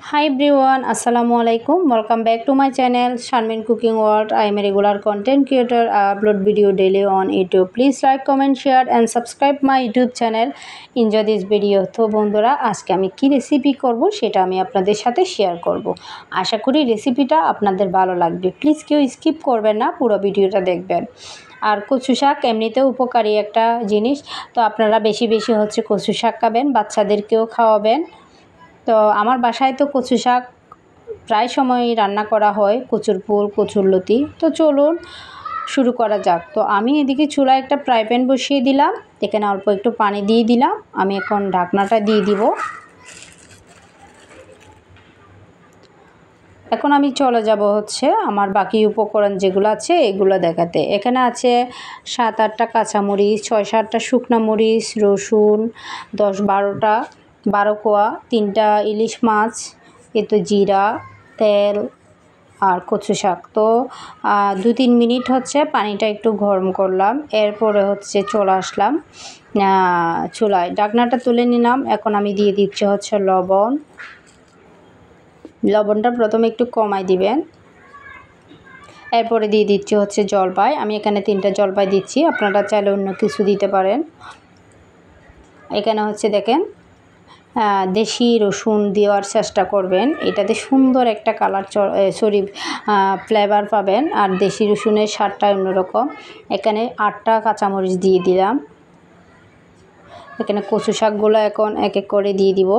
Hi everyone, Assalamualaikum. Welcome back to my channel Sharmin Cooking World. I am a regular content creator. I upload video daily on YouTube. Please like, comment, share and subscribe my YouTube channel. Enjoy this video. তো বন্ধুরা আজকে আমি কি recipe করব সেটা আমি আপনাদের সাথে শেয়ার করব। আশা করি রেসিপিটা আপনাদের ভালো লাগবে। প্লিজ কেউ স্কিপ করবেন না, পুরো ভিডিওটা দেখবেন। আর কচু শাক এমনিতেও উপকারী একটা জিনিস, তো আপনারা বেশি বেশি হচ্ছে কচু শাক খাবেন, বাচ্চাদেরকেও খাওয়াবেন। তো আমার বাসায় তো কচু শাক প্রায় সময়ই রান্না করা হয়, কচুর ফুল, কচুর লতি। তো চলুন শুরু করা যাক। তো আমি এদিকে চুলায় একটা ফ্রাই প্যান বসিয়ে দিলাম, এখানে অল্প একটু পানি দিয়ে দিলাম। আমি এখন ঢাকনাটা দিয়ে দিব। এখন আমি চলে যাব হচ্ছে আমার বাকি উপকরণ যেগুলো আছে এগুলো দেখাতে। এখানে আছে 7-8টা কাঁচামরিচ, 6-7টা শুকনা মরিচ, রসুন 10-12টা, 12 কোয়া, 3টা ইলিশ মাছ, এতো জিরা, তেল আর কচু শাক। তো 2-3 মিনিট হচ্ছে পানিটা একটু গরম করলাম, এরপরে হচ্ছে চলে আসলাম চুলায়, ঢাকনাটা তুলে নিলাম। এখন আমি দিয়ে দিচ্ছি হচ্ছে লবণটা প্রথমে একটু কমাই দিবেন। এরপরে দিয়ে দিচ্ছি হচ্ছে জলপাই। আমি এখানে 3টা জলপাই দিচ্ছি, আপনারা চাইলে অন্য কিছু দিতে পারেন। এখানে হচ্ছে দেখেন দেশি রসুন দেওয়ার চেষ্টা করবেন, এটাতে সুন্দর একটা কালার ফ্লেভার পাবেন। আর দেশি রসুনের স্বাদটা অন্যরকম। এখানে 8টা কাঁচামরিচ দিয়ে দিলাম। এখানে কচু শাকগুলো এখন এক এক করে দিয়ে দিব।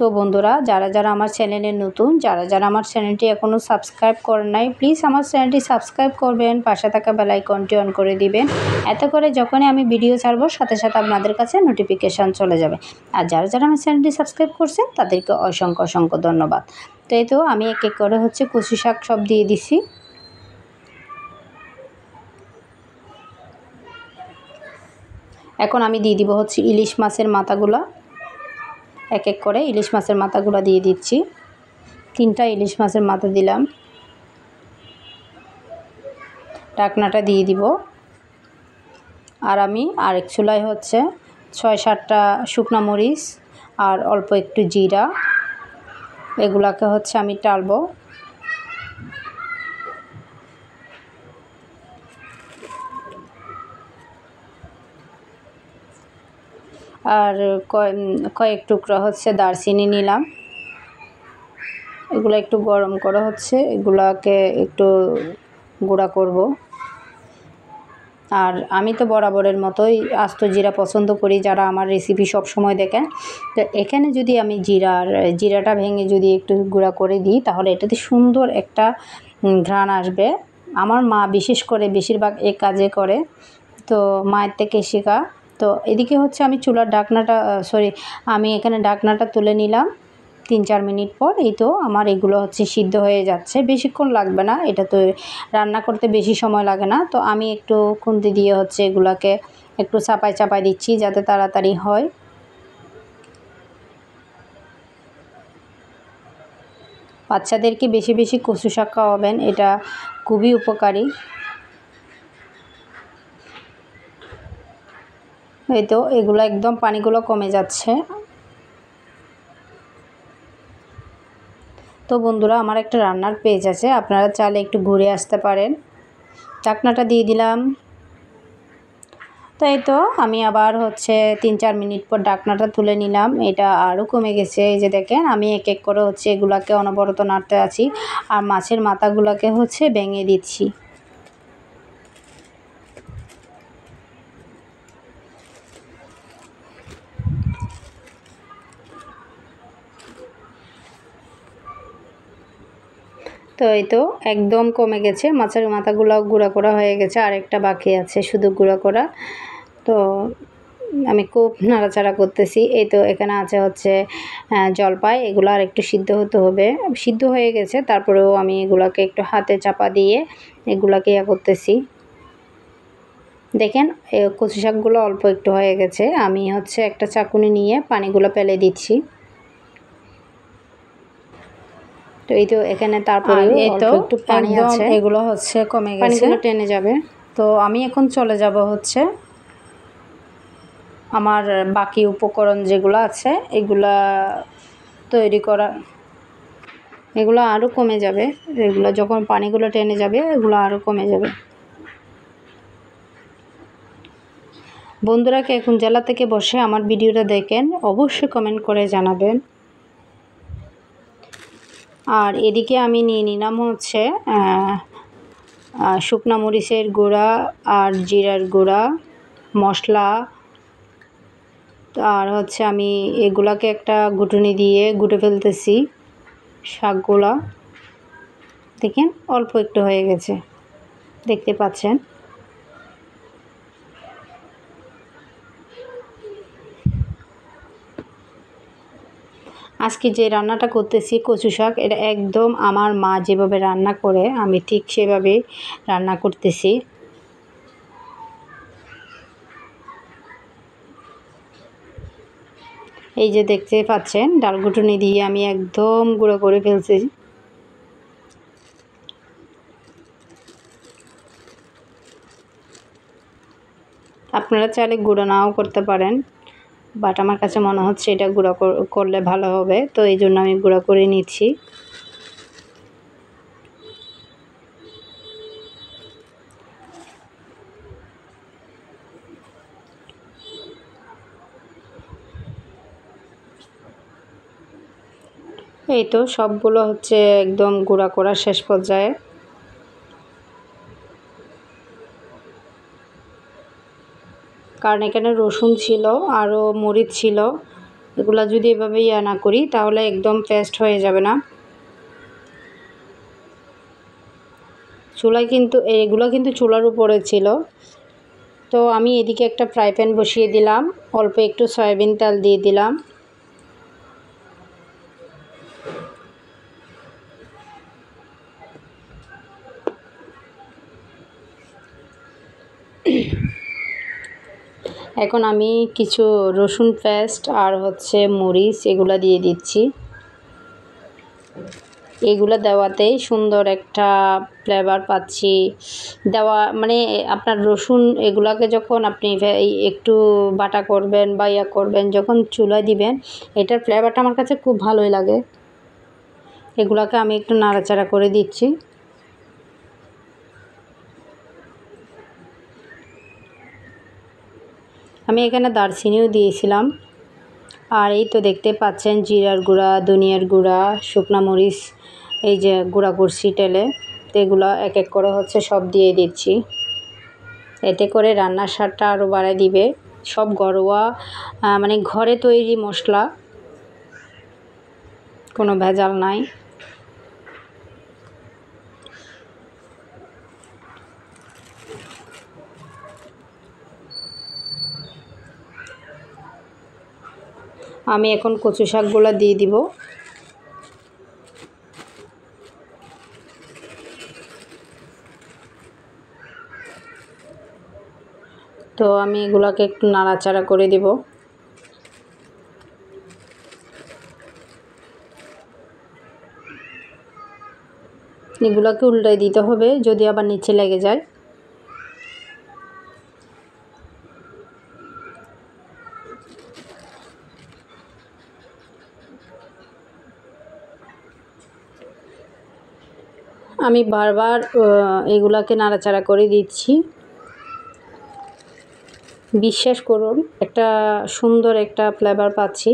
তো বন্ধুরা যারা যারা আমার চ্যানেলে নতুন, যারা আমার চ্যানেলটি এখনও সাবস্ক্রাইব করেন নাই, প্লিজ আমার চ্যানেলটি সাবস্ক্রাইব করবেন, পাশে থাকা বেল আইকনটি অন করে দিবেন। এতে করে যখনই আমি ভিডিও ছাড়ব সাথে সাথে আপনাদের কাছে নোটিফিকেশান চলে যাবে। আর যারা যারা আমার চ্যানেলটি সাবস্ক্রাইব করছেন তাদেরকে অসংখ্য অসংখ্য ধন্যবাদ। তো এই তো আমি এক এক করে হচ্ছে কচু শাক সব দিয়ে দিছি। এখন আমি দিয়ে দিব হচ্ছে ইলিশ মাছের মাথাগুলো। এক এক করে ইলিশ মাছের মাথাগুলো দিয়ে দিচ্ছি। 3টা ইলিশ মাছের মাথা দিলাম। ঢাকনাটা দিয়ে দিব। আর আমি আরেক চুলায় হচ্ছে 6-7টা শুকনা মরিচ আর অল্প একটু জিরা, এগুলাকে হচ্ছে আমি টালবো। আর কয়েক টুকরা হচ্ছে দারচিনি নিলাম। এগুলো একটু গরম করা হচ্ছে, এগুলাকে একটু গুঁড়া করব। আর আমি তো বরাবরের মতোই আস্ত জিরা পছন্দ করি, যারা আমার রেসিপি সব সময় দেখেন। তো এখানে যদি আমি জিরাটা ভেঙে যদি একটু গুঁড়া করে দিই তাহলে এটাতে সুন্দর একটা ঘ্রাণ আসবে। আমার মা বিশেষ করে বেশিরভাগ এই কাজে করে, তো মায়ের থেকে শেখা। তো এদিকে হচ্ছে আমি চুলার আমি এখানে ঢাকনাটা তুলে নিলাম। 3-4 মিনিট পর এই তো আমার এগুলো হচ্ছে সিদ্ধ হয়ে যাচ্ছে, বেশিক্ষণ লাগবে না, এটা তো রান্না করতে বেশি সময় লাগে না। তো আমি একটু খুন্তি দিয়ে হচ্ছে এগুলাকে একটু চাপাই দিচ্ছি যাতে তাড়াতাড়ি হয়। বাচ্চাদেরকে বেশি বেশি কচু শাক খাওয়াবেন, এটা খুবই উপকারী। এই তো এগুলো একদম পানিগুলো কমে যাচ্ছে। তো বন্ধুরা আমার একটা রান্নার পেজ আছে, আপনারা চাইলে একটু ঘুরে আসতে পারেন। ঢাকনাটা দিয়ে দিলাম। তাই তো আমি আবার হচ্ছে 3-4 মিনিট পর ঢাকনাটা তুলে নিলাম, এটা আরও কমে গেছে। এই যে দেখেন আমি এক এক করে হচ্ছে এগুলাকে অনবরত নাড়তে আছি আর মাছের মাথাগুলোকে হচ্ছে ভেঙে দিচ্ছি। তো এই তো একদম কমে গেছে, মাছের মাথাগুলো গুঁড়া করা হয়ে গেছে, আরেকটা বাকি আছে শুধু গুঁড়া করা। তো আমি খুব নাড়াচাড়া করতেছি। এই তো এখানে আছে হচ্ছে জলপাই, এগুলো আর একটু সিদ্ধ হতে হবে। সিদ্ধ হয়ে গেছে, তারপরেও আমি এগুলাকে একটু হাতে চাপা দিয়ে এগুলাকে করতেছি। দেখেন কচু শাকগুলো অল্প একটু হয়ে গেছে, আমি হচ্ছে একটা চাকুনি নিয়ে পানিগুলো ফেলে দিচ্ছি। তো এই তো এখানে তারপরে এই তো একটু পানি আছে, এগুলো হচ্ছে কমে গেছে, পানিগুলো টেনে যাবে। তো আমি এখন চলে যাব হচ্ছে আমার বাকি উপকরণ যেগুলো আছে এগুলা তৈরি করা, এগুলো আরও কমে যাবে। এগুলো যখন পানিগুলো টেনে যাবে এগুলো আরও কমে যাবে। বন্ধুরা কে কোন জেলা থেকে বসে আমার ভিডিওটা দেখেন অবশ্যই কমেন্ট করে জানাবেন। আর এদিকে আমি নিয়ে নিলাম হচ্ছে শুকনা মরিচের গুঁড়া আর জিরার গুঁড়া মশলা। আর হচ্ছে আমি এগুলাকে একটা ঘুটুনি দিয়ে গুটে ফেলতেছি। শাকগুলা দেখেন অল্প একটু হয়ে গেছে, দেখতে পাচ্ছেন। আজকে যে রান্নাটা করতেছি কচু শাক, এটা একদম আমার মা যেভাবে রান্না করে আমি ঠিক সেভাবে রান্না করতেছি। এই যে দেখতে পাচ্ছেন ডাল ঘুটুনি দিয়ে আমি একদম গুঁড়ো করে ফেলছি। আপনারা চাইলে গুঁড়ো নাও করতে পারেন, বাট আমার কাছে মনে হচ্ছে এটা গুঁড়ো করলে ভালো হবে, তো এই জন্য আমি গুঁড়ো করে নিচ্ছি। এই তো সবগুলো হচ্ছে একদম গুঁড়া করা শেষ পর্যায়ে। কারণ এখানে রসুন ছিল আরও মরিচ ছিল, এগুলো যদি এভাবে না করি তাহলে একদম পেস্ট হয়ে যাবে না। চুলায় কিন্তু এগুলো কিন্তু চুলার উপরে ছিল। তো আমি এদিকে একটা ফ্রাই প্যান বসিয়ে দিলাম, অল্প একটু সয়াবিন তেল দিয়ে দিলাম। এখন আমি কিছু রসুন পেস্ট আর হচ্ছে মরিচ এগুলা দিয়ে দিচ্ছি। এগুলো দেওয়াতেই সুন্দর একটা ফ্লেভার পাচ্ছি। দেওয়া মানে আপনার রসুন এগুলাকে যখন আপনি একটু বাটা করবেন বা ইয়া করবেন, যখন চুলায় দিবেন এটার ফ্লেভারটা আমার কাছে খুব ভালোই লাগে। এগুলাকে আমি একটু নাড়াচাড়া করে দিচ্ছি। আমি এখানে দারচিনিও দিয়েছিলাম। আর এই তো দেখতে পাচ্ছেন জিরার গুঁড়া, ধনিয়ার গুঁড়া, শুকনা মরিচ এই যে গুঁড়া করছি তেলে, তো এগুলো এক এক করে হচ্ছে সব দিয়ে দিচ্ছি। এতে করে রান্নার স্বাদটা আরও বাড়ায় দিবে। সব ঘরোয়া মানে ঘরে তৈরি মশলা, কোনো ভেজাল নাই। আমি এখন কচু শাকগুলো দিয়ে দিব। তো আমি এগুলোকে একটু নাড়াচাড়া করে দিব। এগুলোকে উল্টাই দিতে হবে যদি আবার নিচে লেগে যায়। আমি বারবার এগুলাকে নাড়াচাড়া করে দিচ্ছি। বিশ্বাস করুন একটা সুন্দর একটা ফ্লেভার পাচ্ছি।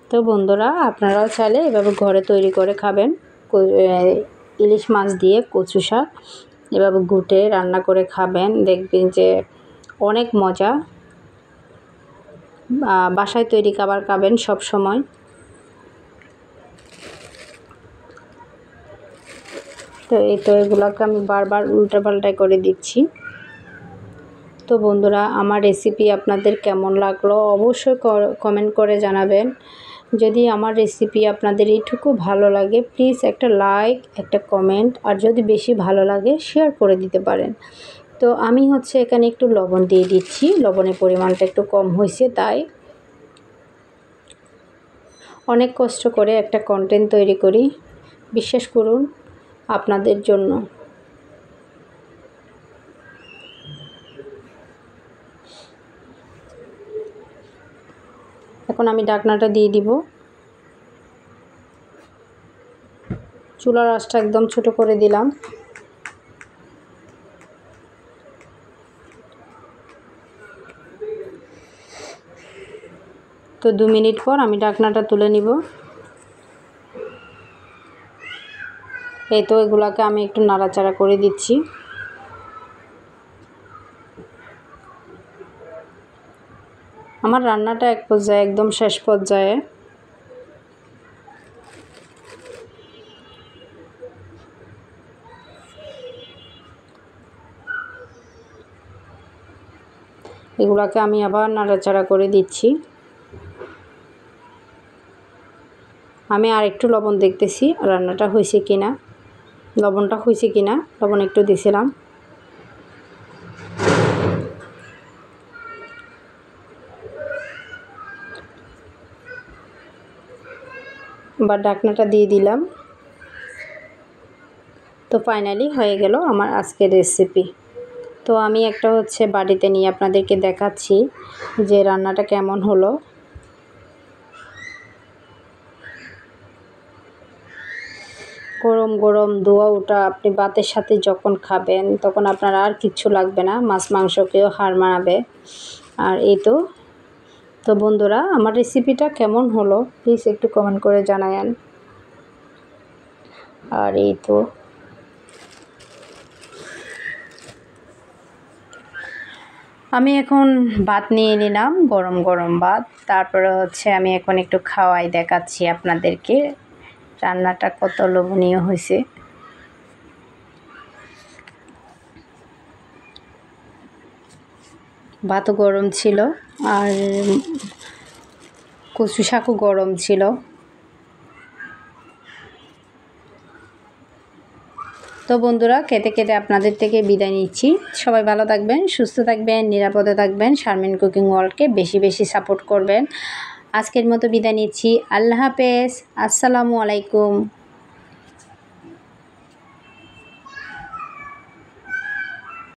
তো বন্ধুরা আপনারাও চাইলে এভাবে ঘরে তৈরি করে খাবেন। ইলিশ মাছ দিয়ে কচু শাক এভাবে ঘুটে রান্না করে খাবেন, দেখবেন যে অনেক মজা। বাসায় তৈরি খাবার খাবেন সব সময়। তো এই তো এগুলোকে আমি বারবার উল্টাপাল্টা করে দিচ্ছি। তো বন্ধুরা আমার রেসিপি আপনাদের কেমন লাগলো অবশ্যই কমেন্ট করে জানাবেন। যদি আমার রেসিপি আপনাদের এইটুকু ভালো লাগে প্লিজ একটা লাইক, একটা কমেন্ট, আর যদি বেশি ভালো লাগে শেয়ার করে দিতে পারেন। তো আমি হচ্ছে এখানে একটু লবণ দিয়ে দিচ্ছি, লবণের পরিমাণটা একটু কম হয়েছে তাই। অনেক কষ্ট করে একটা কন্টেন্ট তৈরি করি, বিশ্বাস করুন আপনাদের জন্য। এখন আমি ঢাকনাটা দিয়ে দিব। চুলার আঁচটা একদম ছোট করে দিলাম। তো 2 মিনিট পর আমি ঢাকনাটা তুলে নিব। এই তো এগুলাকে আমি একটু নাড়াচাড়া করে দিচ্ছি। আমার রান্নাটা এক পর্যায়ে একদম শেষ পর্যায়ে। এগুলাকে আমি আবার নাড়াচাড়া করে দিচ্ছি। আমি আর একটু লবণ দেখতেছি রান্নাটা হয়েছে কিনা, লবণটা হয়েছে কিনা, লবণ একটু দিয়েছিলাম। বা ঢাকনাটা দিয়ে দিলাম। তো ফাইনালি হয়ে গেল আমার আজকের রেসিপি। তো আমি একটা বাটিতে নিয়ে আপনাদেরকে দেখাচ্ছি যে রান্নাটা কেমন হলো। গরম গরম ধোয়া ওঠা আপনি ভাতের সাথে যখন খাবেন তখন আপনার আর কিচ্ছু লাগবে না, মাছ মাংসকেও হার মানাবে। আর এই তো বন্ধুরা, আমার রেসিপিটা কেমন হলো প্লিজ একটু কমেন্ট করে জানায়েন। আর এই তো আমি এখন ভাত নিয়ে নিলাম, গরম গরম ভাত। তারপরে আমি এখন একটু খাওয়াই দেখাচ্ছি আপনাদেরকে রান্নাটা কত লোভনীয় হয়েছে। ভাতও গরম ছিল আর কচু শাকও গরম ছিল। তো বন্ধুরা, খেতে খেতে আপনাদের থেকে বিদায় নিচ্ছি। সবাই ভালো থাকবেন, সুস্থ থাকবেন, নিরাপদে থাকবেন। শারমিন কুকিং ওয়ার্ল্ডকে বেশি বেশি সাপোর্ট করবেন। আজকের মতো বিদায় নিচ্ছি। আল্লাহ হাফেজ। আসসালামু আলাইকুম।